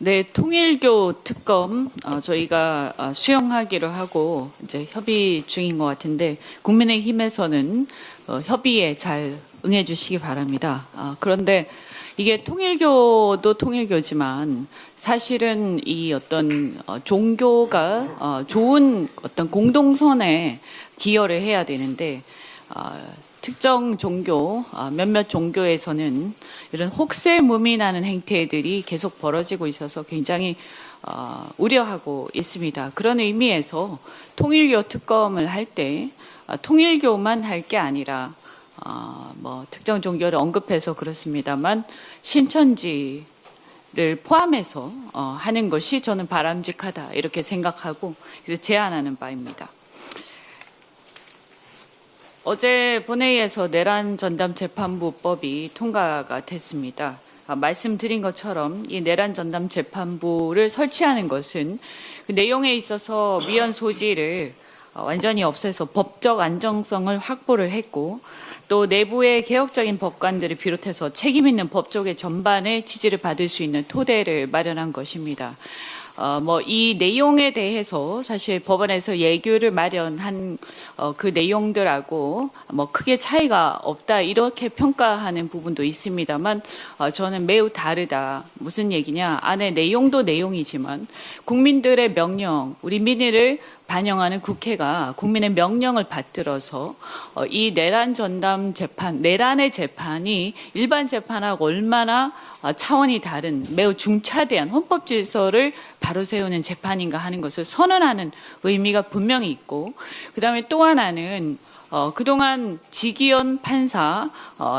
네, 통일교 특검 저희가 수용하기로 하고 이제 협의 중인 것 같은데 국민의힘에서는 협의에 잘 응해 주시기 바랍니다. 그런데 이게 통일교도 통일교지만 사실은 이 어떤 종교가 좋은 어떤 공동선에 기여를 해야 되는데 특정 종교, 몇몇 종교에서는 이런 혹세무민하는 행태들이 계속 벌어지고 있어서 굉장히 우려하고 있습니다. 그런 의미에서 통일교 특검을 할 때 통일교만 할 게 아니라 뭐 특정 종교를 언급해서 그렇습니다만 신천지를 포함해서 하는 것이 저는 바람직하다 이렇게 생각하고 그래서 제안하는 바입니다. 어제 본회의에서 내란 전담 재판부법이 통과가 됐습니다. 말씀드린 것처럼 이 내란 전담 재판부를 설치하는 것은 그 내용에 있어서 위헌 소지를 완전히 없애서 법적 안정성을 확보를 했고 또 내부의 개혁적인 법관들을 비롯해서 책임 있는 법조계 전반의 지지를 받을 수 있는 토대를 마련한 것입니다. 이 내용에 대해서 사실 법원에서 예규를 마련한 그 내용들하고 크게 차이가 없다 이렇게 평가하는 부분도 있습니다만 저는 매우 다르다. 무슨 얘기냐? 안에 내용도 내용이지만 국민들의 명령, 우리 민의를 반영하는 국회가 국민의 명령을 받들어서 이 내란 전담 재판, 내란의 재판이 일반 재판하고 얼마나 차원이 다른 매우 중차대한 헌법 질서를 바로 세우는 재판인가 하는 것을 선언하는 의미가 분명히 있고 그다음에 또 하나는 그동안 지기현 판사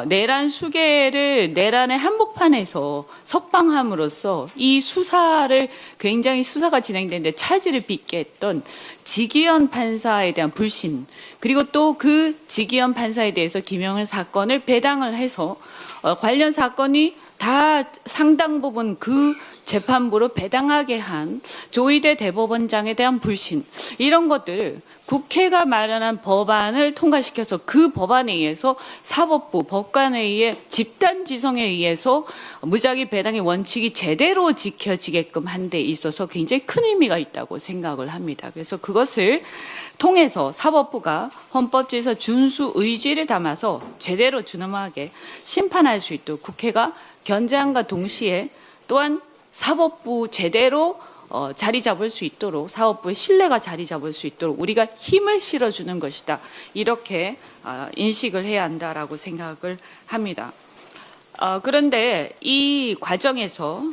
내란 수계를 내란의 한복판에서 석방함으로써 이 수사를 굉장히 수사가 진행되는데 차질을 빚게 했던 지기현 판사에 대한 불신 그리고 또 그 지기현 판사에 대해서 김영을 사건을 배당을 해서 관련 사건이 다 상당 부분 그 재판부로 배당하게 한 조희대 대법원장에 대한 불신 이런 것들 국회가 마련한 법안을 통과시켜서 그 법안에 의해서 사법부 법관회의의 집단 지성에 의해서 무작위 배당의 원칙이 제대로 지켜지게끔 한 데 있어서 굉장히 큰 의미가 있다고 생각을 합니다. 그래서 그것을 통해서 사법부가 헌법질서 준수 의지를 담아서 제대로 준엄하게 심판할 수 있도록 국회가 견제함과 동시에 또한 사법부 제대로 자리 잡을 수 있도록 사법부의 신뢰가 자리 잡을 수 있도록 우리가 힘을 실어주는 것이다. 이렇게 인식을 해야 한다라고 생각을 합니다. 그런데 이 과정에서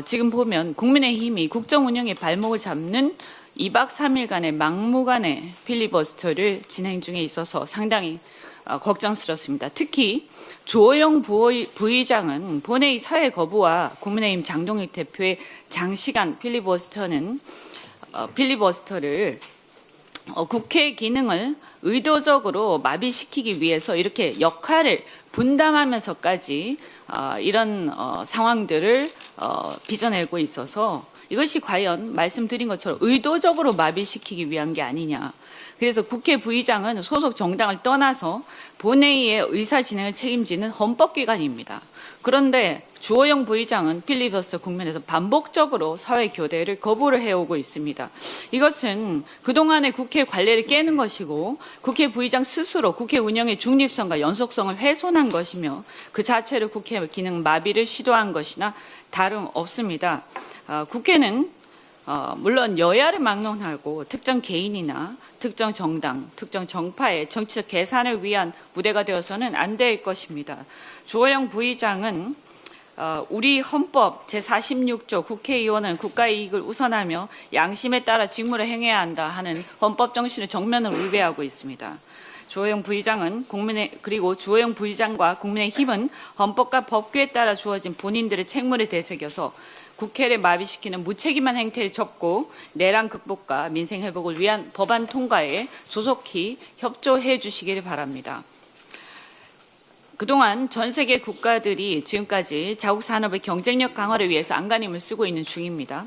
지금 보면 국민의힘이 국정 운영의 발목을 잡는 2박 3일간의 막무가내 필리버스터를 진행 중에 있어서 상당히 걱정스럽습니다. 특히 주호영 부의장은 본회의 사회 거부와 국민의힘 장동익 대표의 장시간 필리버스터를 국회 기능을 의도적으로 마비시키기 위해서 이렇게 역할을 분담하면서까지 이런 상황들을 빚어내고 있어서 이것이 과연 말씀드린 것처럼 의도적으로 마비시키기 위한 게 아니냐. 그래서 국회 부의장은 소속 정당을 떠나서 본회의의 의사 진행을 책임지는 헌법기관입니다. 그런데 주호영 부의장은 필리버스터 국면에서 반복적으로 사회 교대를 거부를 해오고 있습니다. 이것은 그동안의 국회 관례를 깨는 것이고 국회 부의장 스스로 국회 운영의 중립성과 연속성을 훼손한 것이며 그 자체로 국회 기능 마비를 시도한 것이나 다름없습니다. 국회는 물론 여야를 막론하고 특정 개인이나 특정 정당, 특정 정파의 정치적 계산을 위한 무대가 되어서는 안 될 것입니다. 주호영 부의장은 우리 헌법 제46조 국회의원은 국가의 이익을 우선하며 양심에 따라 직무를 행해야 한다 하는 헌법 정신을 정면으로 위배하고 있습니다. 주호영 부의장은 그리고 주호영 부의장과 국민의힘은 헌법과 법규에 따라 주어진 본인들의 책무를 되새겨서 국회를 마비시키는 무책임한 행태를 접고 내란 극복과 민생 회복을 위한 법안 통과에 조속히 협조해 주시기를 바랍니다. 그동안 전 세계 국가들이 지금까지 자국 산업의 경쟁력 강화를 위해서 안간힘을 쓰고 있는 중입니다.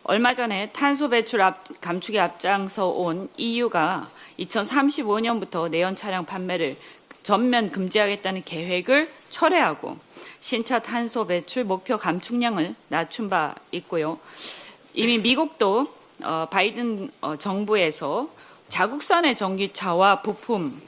얼마 전에 탄소 배출 감축에 앞장서 온 EU가 2035년부터 내연 차량 판매를 전면 금지하겠다는 계획을 철회하고 신차 탄소 배출 목표 감축량을 낮춘 바 있고요. 이미 미국도 바이든 정부에서 자국산의 전기차와 부품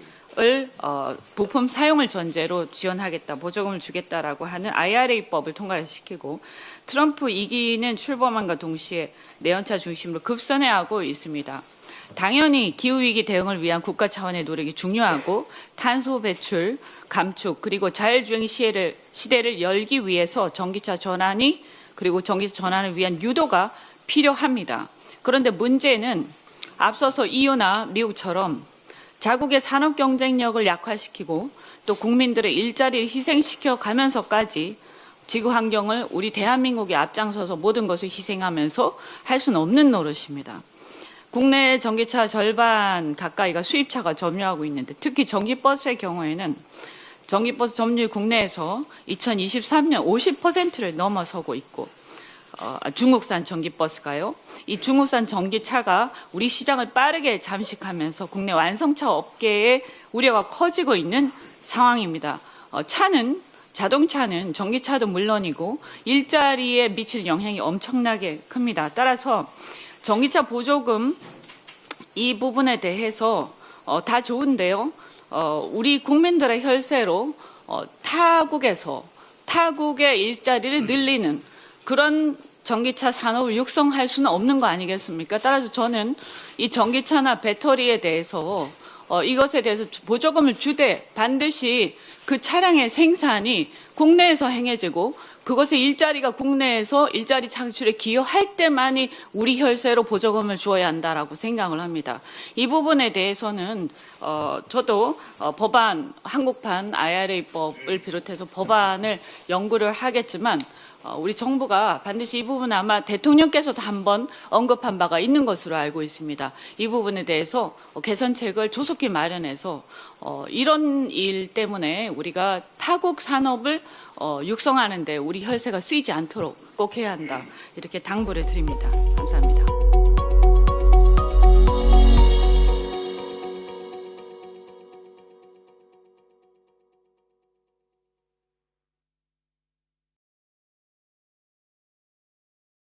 사용을 전제로 지원하겠다, 보조금을 주겠다라고 하는 IRA법을 통과를 시키고 트럼프 2기는 출범함과 동시에 내연차 중심으로 급선회하고 있습니다. 당연히 기후위기 대응을 위한 국가 차원의 노력이 중요하고 탄소 배출, 감축, 그리고 자율주행 시대를 열기 위해서 전기차 전환이 그리고 전기차 전환을 위한 유도가 필요합니다. 그런데 문제는 앞서서 EU나 미국처럼 자국의 산업 경쟁력을 약화시키고 또 국민들의 일자리를 희생시켜 가면서까지 지구 환경을 우리 대한민국이 앞장서서 모든 것을 희생하면서 할 수는 없는 노릇입니다. 국내 전기차 절반 가까이가 수입차가 점유하고 있는데 특히 전기버스의 경우에는 전기버스 점유율 국내에서 2023년 50%를 넘어서고 있고 중국산 전기버스가요. 이 중국산 전기차가 우리 시장을 빠르게 잠식하면서 국내 완성차 업계의 우려가 커지고 있는 상황입니다. 자동차는 전기차도 물론이고 일자리에 미칠 영향이 엄청나게 큽니다. 따라서 전기차 보조금 이 부분에 대해서 다 좋은데요. 우리 국민들의 혈세로 타국의 일자리를 늘리는 그런 전기차 산업을 육성할 수는 없는 거 아니겠습니까? 따라서 저는 이 전기차나 배터리에 대해서 이것에 대해서 보조금을 주되 반드시 그 차량의 생산이 국내에서 행해지고 그것의 일자리가 국내에서 일자리 창출에 기여할 때만이 우리 혈세로 보조금을 주어야 한다라고 생각을 합니다. 이 부분에 대해서는 저도 한국판 IRA법을 비롯해서 법안을 연구를 하겠지만 우리 정부가 반드시 이 부분 아마 대통령께서도 한번 언급한 바가 있는 것으로 알고 있습니다. 이 부분에 대해서 개선책을 조속히 마련해서 이런 일 때문에 우리가 타국 산업을 육성하는 데 우리 혈세가 쓰이지 않도록 꼭 해야 한다. 이렇게 당부를 드립니다. 감사합니다.